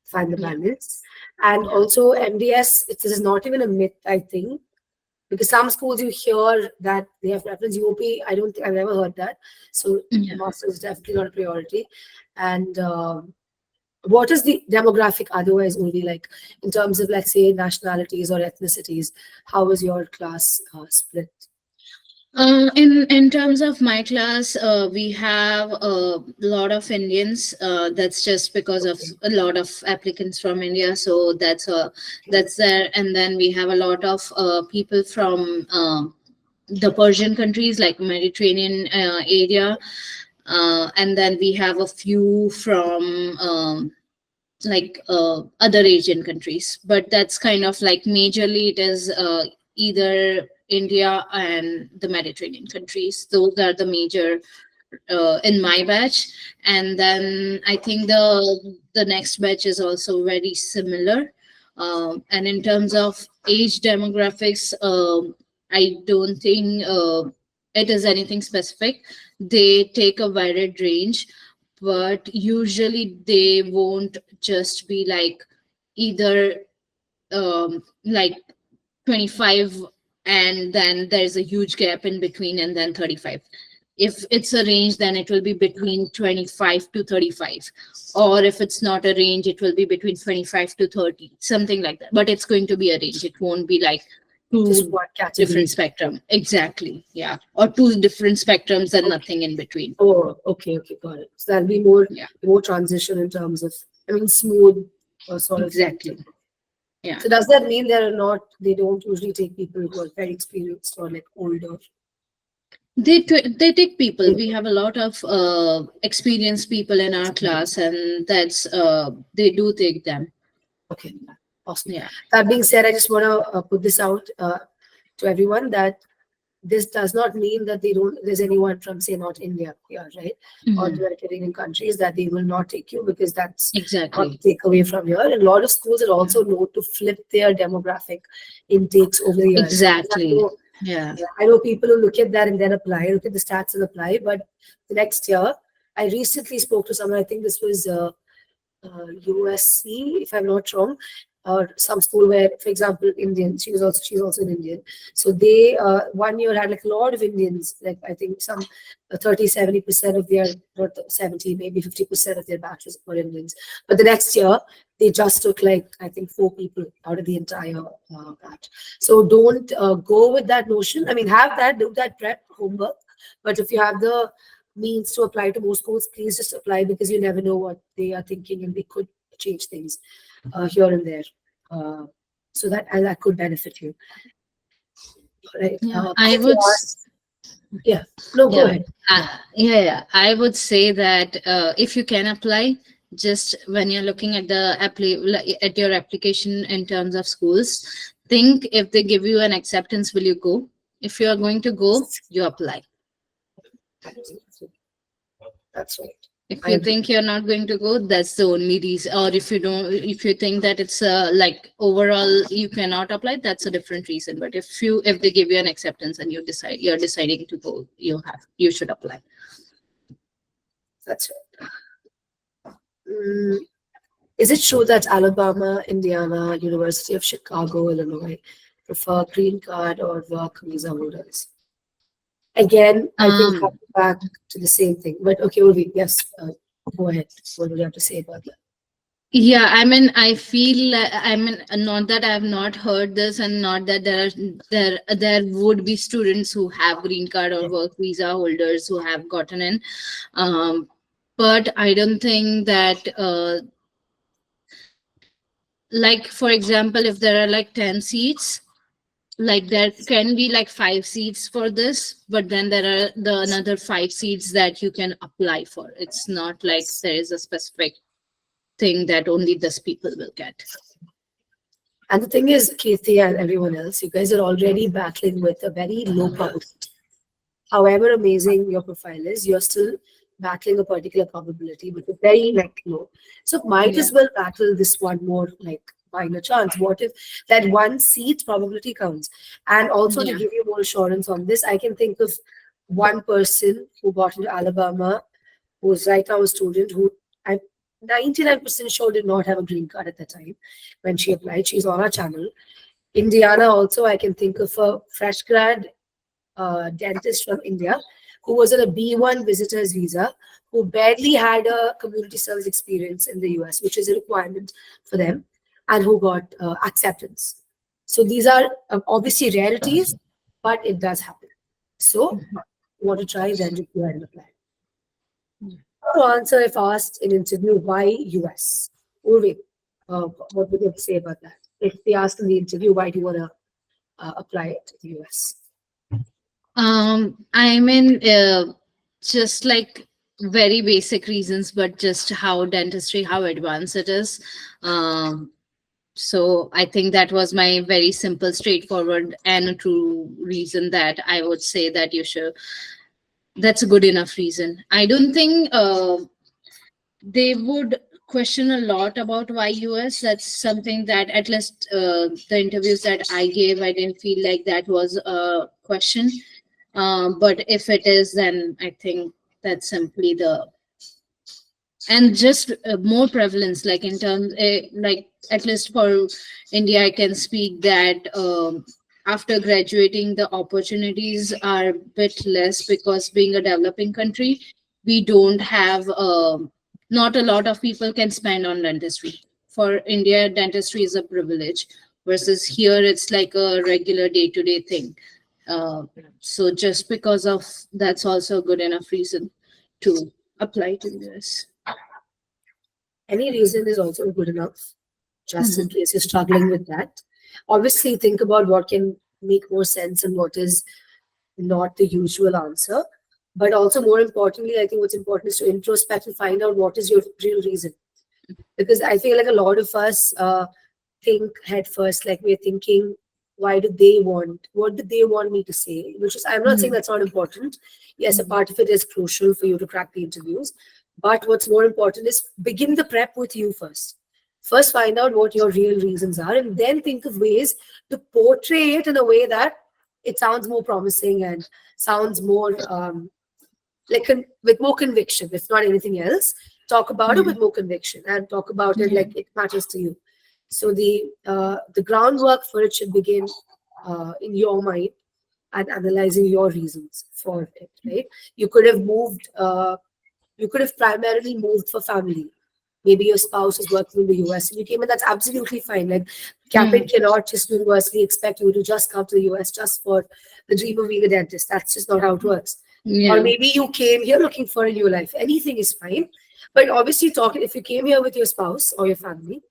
Find the Yeah. balance. And also MDS, this is not even a myth, I think, because some schools you hear that they have preference. UOP, I don't think I've ever heard that. So Yeah. master's is definitely not a priority. And what is the demographic otherwise, only like in terms of, let's say, nationalities or ethnicities? How is your class split? In terms of my class, we have a lot of Indians. That's just because of a lot of applicants from India. So that's there. And then we have a lot of people from the Persian countries, like Mediterranean area. And then we have a few from like other Asian countries. But that's kind of like majorly it is either India and the Mediterranean countries. Those are the major in my batch. And then I think the next batch is also very similar. And in terms of age demographics, I don't think it is anything specific. They take a varied range, but usually they won't just be like either like 25 and then there's a huge gap in between and then 35. If it's a range, then it will be between 25 to 35, or if it's not a range, it will be between 25 to 30, something like that. But it's going to be a range. It won't be like Just two one category. different spectrum. Exactly. Yeah. Or two different spectrums and nothing in between. Oh, okay, got it. So that'll be more, Yeah. more transition in terms of, I mean, smooth sort of. Exactly. Yeah. So does that mean they don't usually take people who are very experienced or like older? They take people. We have a lot of experienced people in our class, and that's they do take them. Okay, awesome. Yeah. That being said, I just want to put this out to everyone that this does not mean that there's anyone from, say, not India here, right? Or Mhm. developing countries that they will not take you, because that's not Exactly. take away from here. And a lot of schools are also known to flip their demographic intakes over the years. Exactly. Yeah. I know people who look at that and then apply, look at the stats and apply. But the next year, I recently spoke to someone, I think this was USC, if I'm not wrong, or some school where, for example, Indian. She's also an Indian. So they 1 year had like a lot of Indians, like I think some 30-70% of their, not 70, maybe 50% of their batches were Indians. But the next year, they just took like, I think, 4 people out of the entire batch. So don't go with that notion. I mean, have that, do that prep homework. But if you have the means to apply to more schools, please just apply, because you never know what they are thinking and they could change things here and there. So that could benefit you. Right. Yeah. I would. Yeah. No, go Yeah. ahead. Yeah. I would say that if you can apply, just when you're looking at at your application in terms of schools, think if they give you an acceptance, will you go? If you are going to go, you apply. That's right. If you think you're not going to go, that's the only reason. Or if you think that it's like overall you cannot apply, that's a different reason. But if they give you an acceptance and you're deciding to go, you should apply. That's right. Is it true that Alabama, Indiana, University of Chicago, Illinois prefer green card or work visa holders? Again, I think coming back to the same thing. But okay, Urvi, yes, go ahead. What do you have to say about that? Yeah, I mean, I feel, not that I have not heard this, and not that there would be students who have green card or work visa holders who have gotten in, but I don't think that, like for example, if there are like 10 seats, like there can be like 5 seats for this, but then there are another 5 seats that you can apply for. It's not like there is a specific thing that only this people will get. And the thing is, Kirti and everyone else, you guys are already battling with a very low probability. However amazing your profile is, you're still battling a particular probability, but it's very low. So might as well battle this one more minor chance. What if that 1 seat probability counts? And also to give you more assurance on this, I can think of one person who got into Alabama, who's right now a student, who I'm 99% sure did not have a green card at that time when she applied. She's on our channel. Indiana also, I can think of a fresh grad dentist from India who was on a B1 visitor's visa, who barely had a community service experience in the US, which is a requirement for them, and who got acceptance. So these are obviously rarities, but it does happen. So you want to try, then just go ahead and apply. To answer if asked in interview, why US? Urvi, what would you have to say about that? If they ask in the interview, why do you want to apply it to the US? I mean, just like very basic reasons, but just how dentistry, how advanced it is. So I think that was my very simple, straightforward, and a true reason that I would say that you should. That's a good enough reason. I don't think they would question a lot about why US. That's something that at least the interviews that I gave, I didn't feel like that was a question. But if it is, then I think that's simply and just more prevalence, like in terms, like at least for India, I can speak that after graduating, the opportunities are a bit less, because being a developing country, we don't have, not a lot of people can spend on dentistry. For India, dentistry is a privilege. versus here it's like a regular day-to-day thing. So just because of that's also a good enough reason to apply to this. Any reason is also good enough, just in case you're struggling with that. Obviously, think about what can make more sense and what is not the usual answer. But also, more importantly, I think what's important is to introspect and find out what is your real reason. Because I feel like a lot of us think head first, like we're thinking, what do they want me to say? Which is, I'm not saying that's not important. Yes, a part of it is crucial for you to crack the interviews. But what's more important is begin the prep with you first. First, find out what your real reasons are, and then think of ways to portray it in a way that it sounds more promising and sounds more with more conviction, if not anything else. Talk about it with more conviction and talk about it like it matters to you. So the groundwork for it should begin in your mind and analyzing your reasons for it. Right? You could have moved. You could have primarily moved for family. Maybe your spouse is working in the US and you came in. That's absolutely fine. Like CAPID cannot just universally expect you to just come to the US just for the dream of being a dentist. That's just not how it works. Or maybe you came here looking for a new life. Anything is fine. But obviously, if you came here with your spouse or your family,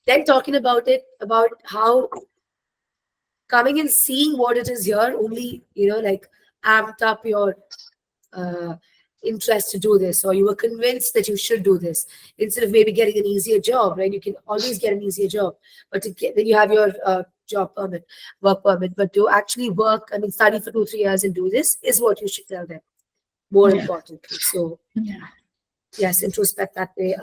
then talking about it, about how coming and seeing what it is here only, like amped up your interest to do this, or you were convinced that you should do this instead of maybe getting an easier job, right? You can always get an easier job, but then you have your work permit. But to actually work, study for 2-3 years and do this is what you should tell them. More importantly, so yes, introspect that way.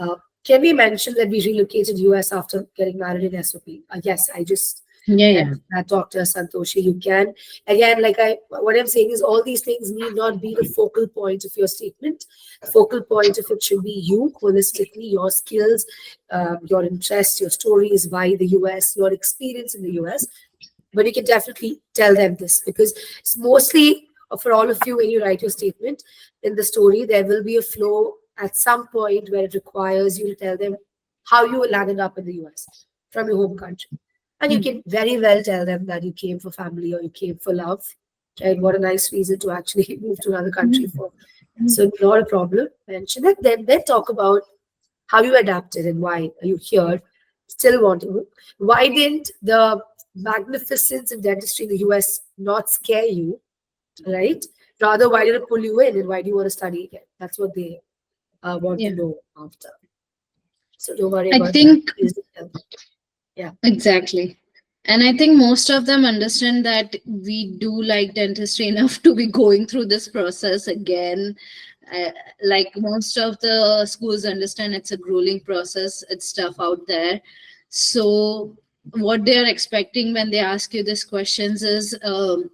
Can we mention that we relocated US after getting married in SOP? Yes, I just that Dr. Santoshi, you can. Again, what I'm saying is all these things need not be the focal point of your statement. The focal point of it should be you holistically, your skills, your interests, your stories, why the US, your experience in the US. But you can definitely tell them this, because it's mostly for all of you, when you write your statement in the story, there will be a flow at some point where it requires you to tell them how you landed up in the US from your home country. And you can very well tell them that you came for family or you came for love. Right? What a nice reason to actually move to another country for. So not a problem. Mention it. Then talk about how you adapted and why are you here, still wanting. Why didn't the magnificence in dentistry in the US not scare you? Right? Rather, why did it pull you in and why do you want to study again? That's what they want to know after. So don't worry about that. Yeah, exactly. And I think most of them understand that we do like dentistry enough to be going through this process again. Like most of the schools understand it's a grueling process, it's tough out there. So what they're expecting when they ask you these questions is,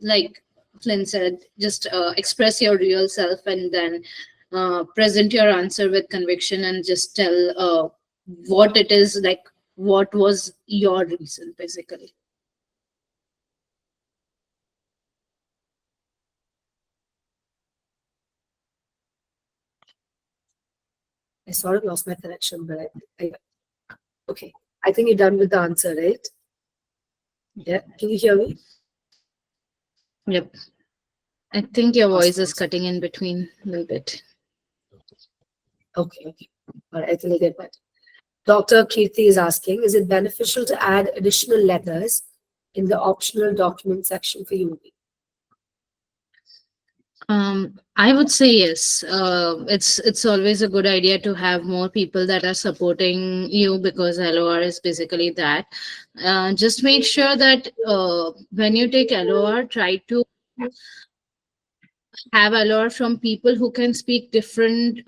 like Flynn said, just express your real self and then present your answer with conviction and just tell what it is, like what was your reason basically. I sort of lost my connection, but okay. I think you're done with the answer, right? Yeah. Can you hear me? Yep. I think your voice is cutting in between a little bit. Okay. All right, I think I get that. Dr. Kirti is asking, is it beneficial to add additional letters in the optional document section for UV? I would say yes. It's always a good idea to have more people that are supporting you, because LOR is basically that. Just make sure that when you take LOR, try to have LOR from people who can speak different,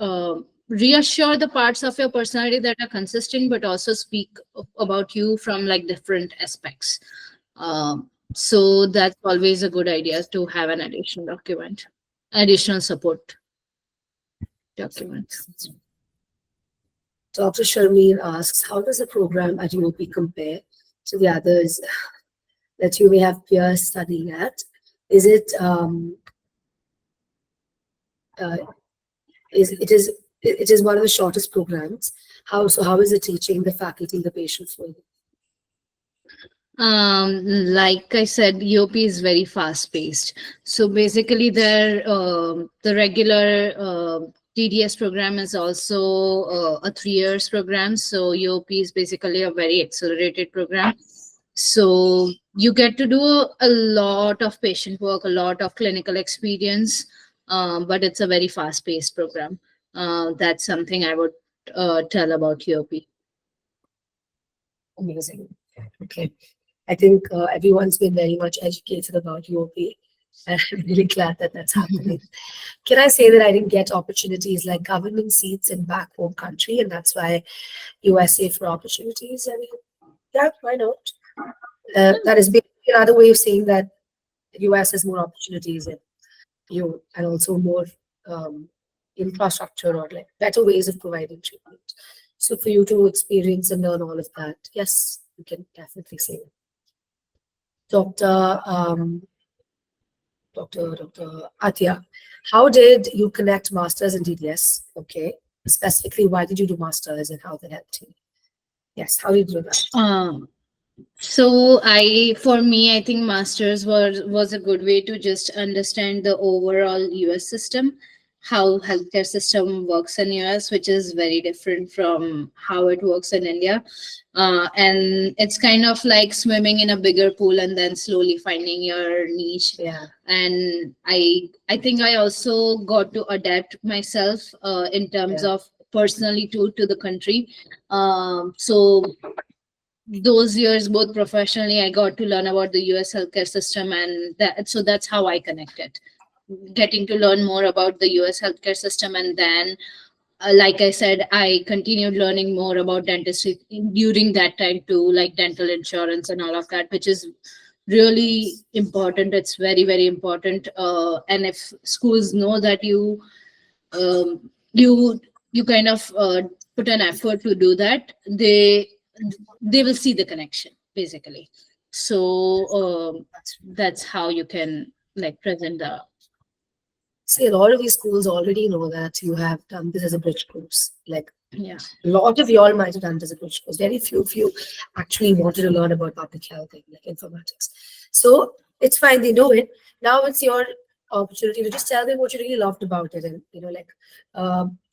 reassure the parts of your personality that are consistent, but also speak about you from like different aspects. So that's always a good idea to have an additional document, additional support document. Dr. Sharmeen asks, how does the program at UOP compare to the others that you may have peers studying at? Is it it is one of the shortest programs? How is it teaching the faculty, the patients for you? Like I said, UP is very fast paced. So basically, the regular TDS program is also a 3 years program. So UP is basically a very accelerated program. So you get to do a lot of patient work, a lot of clinical experience, but it's a very fast paced program. That's something I would tell about UP. Amazing. Okay. I think everyone's been very much educated about UOP. And I'm really glad that that's happening. Can I say that I didn't get opportunities like government seats in back home country, and that's why USA for opportunities? I mean, yeah, why not? That is basically another way of saying that US has more opportunities in you and also more um, infrastructure or like better ways of providing treatment. So for you to experience and learn all of that, yes, you can definitely say that. Dr. Dr. Atya, how did you connect masters and DDS? Okay, specifically, why did you do masters and how that helped you? Yes, how did you do that? So for me, I think masters was a good way to just understand the overall US system, how healthcare system works in US, which is very different from how it works in India. And it's kind of like swimming in a bigger pool and then slowly finding your niche. Yeah, And I think I also got to adapt myself in terms yeah, of personally to the country. So those years, both professionally, I got to learn about the US healthcare system, and that's how I connected, getting to learn more about the US healthcare system. And then like I said, I continued learning more about dentistry during that time too, like dental insurance and all of that, which is really important. It's very, very important. And if schools know that um, you you kind of put an effort to do that, they will see the connection basically. So that's how you can like present the. see, a lot of these schools already know that you have done this as a bridge course. Like Yeah. a lot of y'all might have done this as a bridge course. Very few of you actually wanted to learn about public health and like informatics. So it's fine, they know it. Now it's your opportunity to just tell them what you really loved about it, and like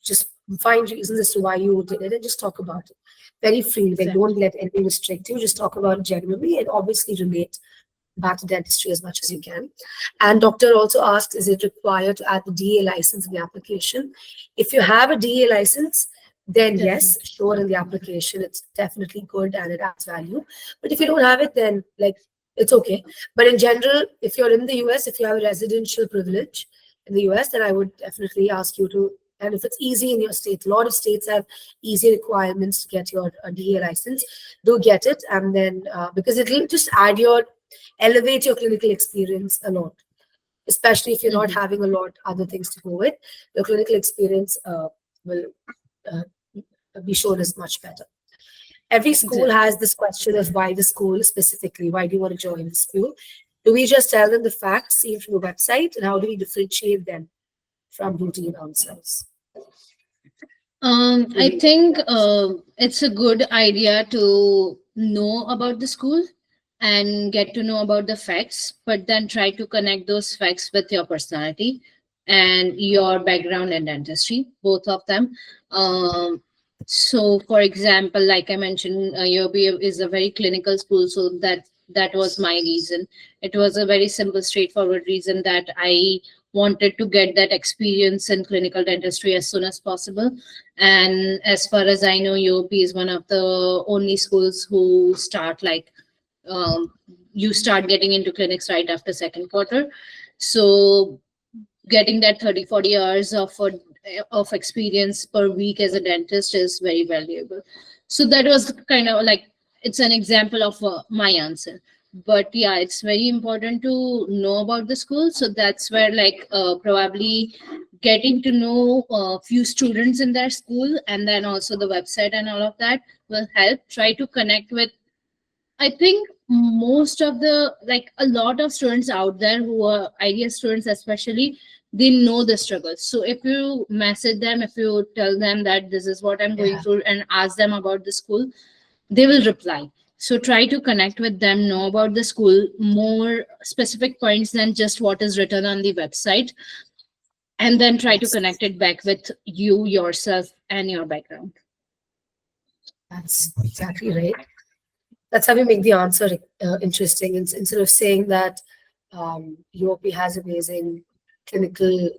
just find reasons as to why you did it and just talk about it very freely. Like, Exactly. don't let anything restrict you. Just talk about it genuinely and obviously relate back to dentistry as much as you can. And doctor also asked, is it required to add the DA license in the application? If you have a DA license, then yes, Definitely. sure, in the application, it's definitely good and it adds value. But if you don't have it, then like it's okay. But in general, if you're in the US, if you have a residential privilege in the US, then I would definitely ask you to, and if it's easy in your state, a lot of states have easy requirements to get your DA license, do get it. And then because it'll just elevate your clinical experience a lot, especially if you're not Mhm. having a lot other things to go with. Your clinical experience will uh, be shown as much better. Every school Exactly. has this question of why the school specifically, why do you want to join the school? Do we just tell them the facts seen from the website, and how do we differentiate them from routine answers? Do I we? think it's a good idea to know about the school and get to know about the facts, but then try to connect those facts with your personality and your background in dentistry, both of them. So, for example, like I mentioned, UOB is a very clinical school, so that was my reason. It was a very simple, straightforward reason that I wanted to get that experience in clinical dentistry as soon as possible. And as far as I know, UOP is one of the only schools who start like um, you start getting into clinics right after second quarter. So getting that 30-40 hours of experience per week as a dentist is very valuable. So that was kind of like, it's an example of my answer. But yeah, it's very important to know about the school. So that's where like probably getting to know a few students in their school, and then also the website and all of that will help. Try to connect with, I think most of the, like a lot of students out there who are IDS students, especially, they know the struggles. So if you message them, if you tell them that this is what I'm going Yeah, through and ask them about the school, they will reply. So try to connect with them, know about the school, more specific points than just what is written on the website, and then try to connect it back with you, yourself, and your background. That's exactly right. That's how we make the answer interesting. Instead of saying that UOP has amazing clinical,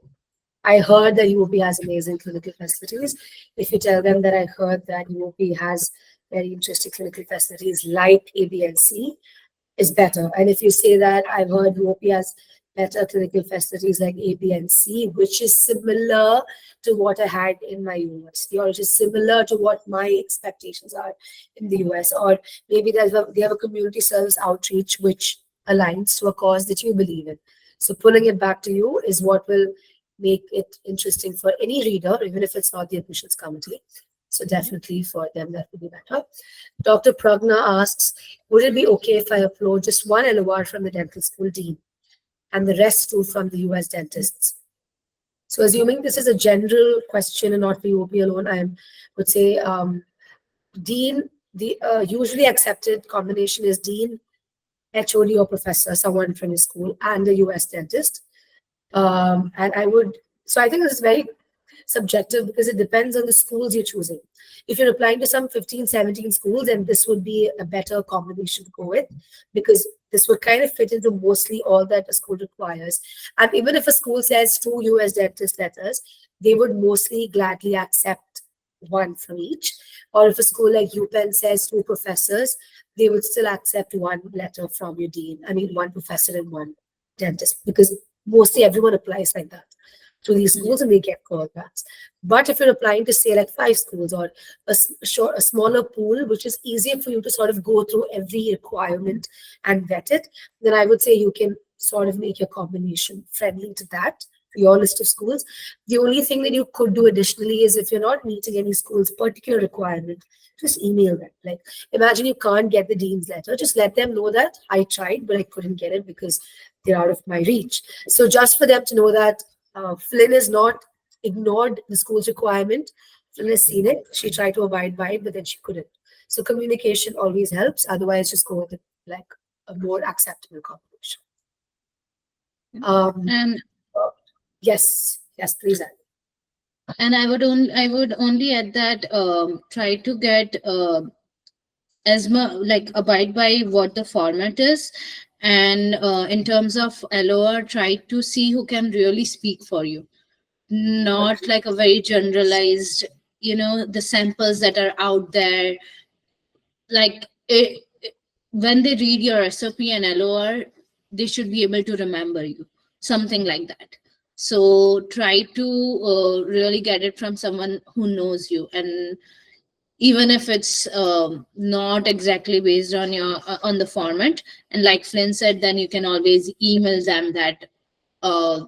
I heard that UOP has amazing clinical facilities. If you tell them that I heard that UOP has very interesting clinical facilities like A, B, and C, is better. And if you say that I've heard UOP has better clinical facilities like A, B, and C, which is similar to what I had in my university, or which is similar to what my expectations are in the US, or maybe they have a community service outreach which aligns to a cause that you believe in. So pulling it back to you is what will make it interesting for any reader, even if it's not the admissions committee. So definitely for them, that would be better. Dr. Pragna asks, would it be okay if I upload just one LOR from the dental school dean and the rest two from the US dentists? So assuming this is a general question and not UOP alone, I would say dean, the usually accepted combination is dean, HOD or professor, someone from your school, and a US dentist. And so I think this is very subjective because it depends on the schools you're choosing. If you're applying to some 15, 17 schools, then this would be a better combination to go with, because this would kind of fit into mostly all that a school requires. And even if a school says 2 US dentist letters, they would mostly gladly accept one from each. Or if a school like UPenn says 2 professors, they would still accept one letter from your dean. I mean, 1 professor and 1 dentist, because mostly everyone applies like that to these schools and they get callbacks. But if you're applying to say like 5 schools or a smaller pool, which is easier for you to sort of go through every requirement and vet it, then I would say you can sort of make your combination friendly to that, your list of schools. The only thing that you could do additionally is if you're not meeting any school's particular requirement, just email them. Like, imagine you can't get the dean's letter, just let them know that I tried, but I couldn't get it because they're out of my reach. So just for them to know that Flynn has not ignored the school's requirement. Flynn has seen it. She tried to abide by it, but then she couldn't. So communication always helps. Otherwise, just go with like a more acceptable combination. And yes, please add. And I would only add that try to get abide by what the format is, and in terms of LOR, try to see who can really speak for you, not like a very generalized, the samples that are out there. Like when they read your SOP and LOR, they should be able to remember you, something like that. So try to really get it from someone who knows you, and even if it's not exactly based on your on the format, and like Flynn said, then you can always email them that uh,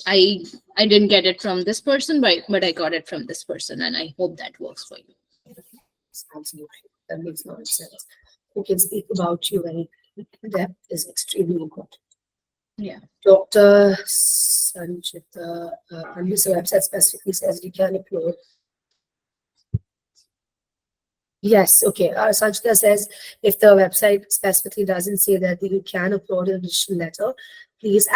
I didn't get it from this person, but I got it from this person, and I hope that works for you. Absolutely, that makes a lot of sense. Who can speak about you very in depth is extremely important. Yeah. Dr. Sanchita, on this website specifically says you can upload. Yes, okay. Sanchita says if the website specifically doesn't say that you can upload an additional letter, please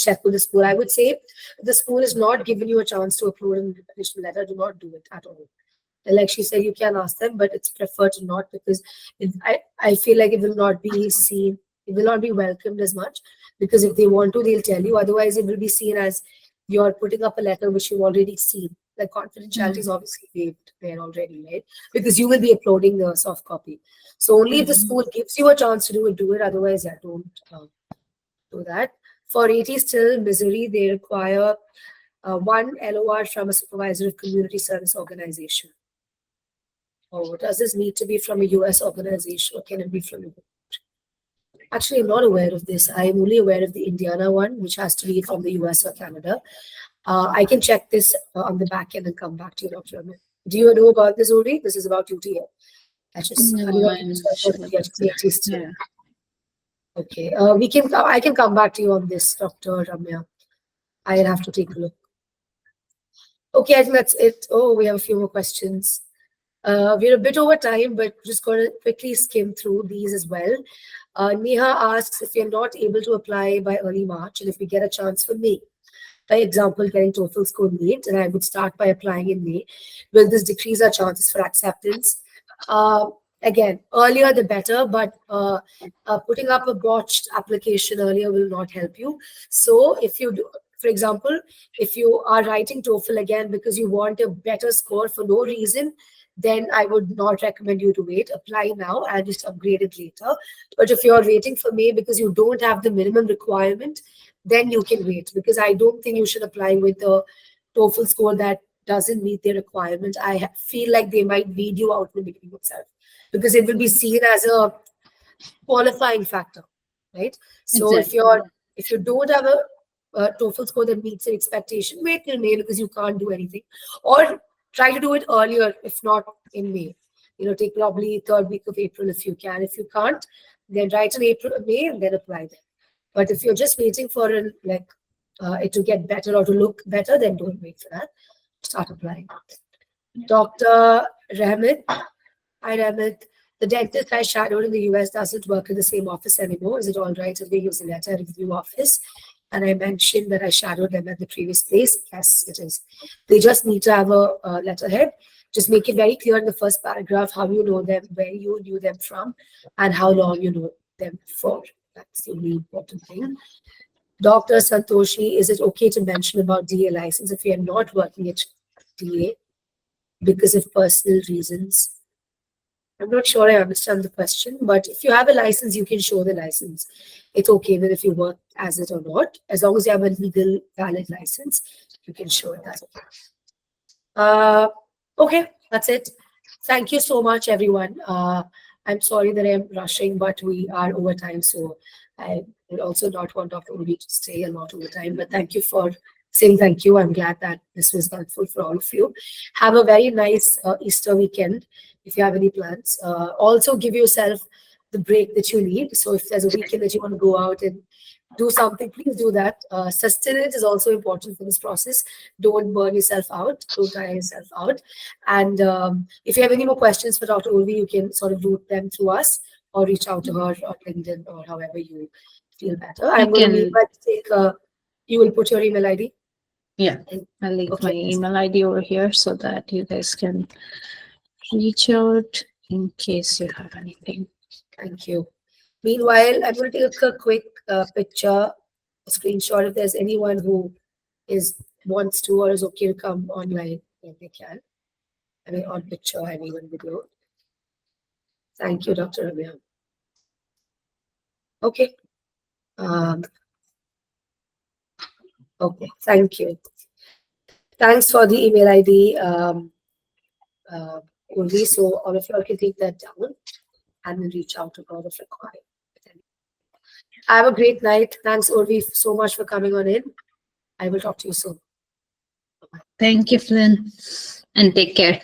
check with the school. I would say if the school is not giving you a chance to upload an additional letter, do not do it at all. And like she said, you can ask them, but it's preferred to not, because I feel like it will not be seen, it will not be welcomed as much, because if they want to, they'll tell you. Otherwise, it will be seen as you're putting up a letter which you've already seen. Like confidentiality is obviously waived there already, right? Because you will be uploading the soft copy. So only if the school gives you a chance to do it. Otherwise, yeah, don't do that. For 80 still Missouri, they require 1 LOR from a supervisor of community service organization. Or does this need to be from a US organization, or can it be from a... Actually, I'm not aware of this. I'm only aware of the Indiana one, which has to be from the US or Canada. I can check this on the back end and come back to you, Dr. Amit. Do you know about this, Uri? This is about UTA. Yeah. Okay. I can come back to you on this, Dr. Ramya. I'll have to take a look. Okay, I think that's it. Oh, we have a few more questions. We're a bit over time, but just going to quickly skim through these as well. Neha asks if you're not able to apply by early March, and if we get a chance for May, by example, getting TOEFL score late, and I would start by applying in May, will this decrease our chances for acceptance? Again, earlier the better, but putting up a botched application earlier will not help you. So if you do, for example, if you are writing TOEFL again because you want a better score for no reason, then I would not recommend you to wait. Apply now and just upgrade it later. But if you're waiting for May because you don't have the minimum requirement, then you can wait, because I don't think you should apply with a TOEFL score that doesn't meet their requirement. I feel like they might weed you out in the beginning itself, because it will be seen as a qualifying factor, right? So Exactly. if you don't have a TOEFL score that meets your expectation, wait till May, because you can't do anything, or try to do it earlier, if not in May. Take probably third week of April if you can. If you can't, then write in April, May, and then apply then. But if you're just waiting for it to get better or to look better, then don't wait for that. Start applying. Dr. Rahmat, hi Rahmat. The dentist I shadowed in the US doesn't work in the same office anymore. Is it all right if we use a letter review office? And I mentioned that I shadowed them at the previous place. Yes, it is. They just need to have a letterhead. Just make it very clear in the first paragraph how you know them, where you knew them from, and how long you know them for. That's the really important thing. Dr. Santoshi, is it okay to mention about DA license if you are not working at DA because of personal reasons? I'm not sure I understand the question, but if you have a license, you can show the license. It's okay whether if you work as it or not. As long as you have a legal, valid license, you can show it. That's okay. Okay, that's it. Thank you so much, everyone. I'm sorry that I'm rushing, but we are over time, so I would also not want Dr. URVI to stay a lot over time. But thank you for saying thank you. I'm glad that this was helpful for all of you. Have a very nice Easter weekend if you have any plans. Also give yourself the break that you need. So if there's a weekend that you want to go out and do something, please do that. Sustenance is also important for this process. Don't burn yourself out. Don't tire yourself out. And if you have any more questions for Dr. URVI, you can sort of do them through us or reach out to her on LinkedIn or however you feel better. I'm going to take, you will put your email ID? Yeah, I'll leave my email ID over here so that you guys can reach out in case you have anything. Thank you. Meanwhile, I'm going to take a quick picture, a screenshot. If there's anyone who wants to or is okay to come online, then they can. I mean, on picture, I mean, on video. Thank you, Dr. Ramya. Okay. Okay, thank you. Thanks for the email ID, Urvi. So all of you all can take that down and then reach out to her if required. Have a great night. Thanks, Urvi, so much for coming on in. I will talk to you soon. Thank you, Flynn, and take care.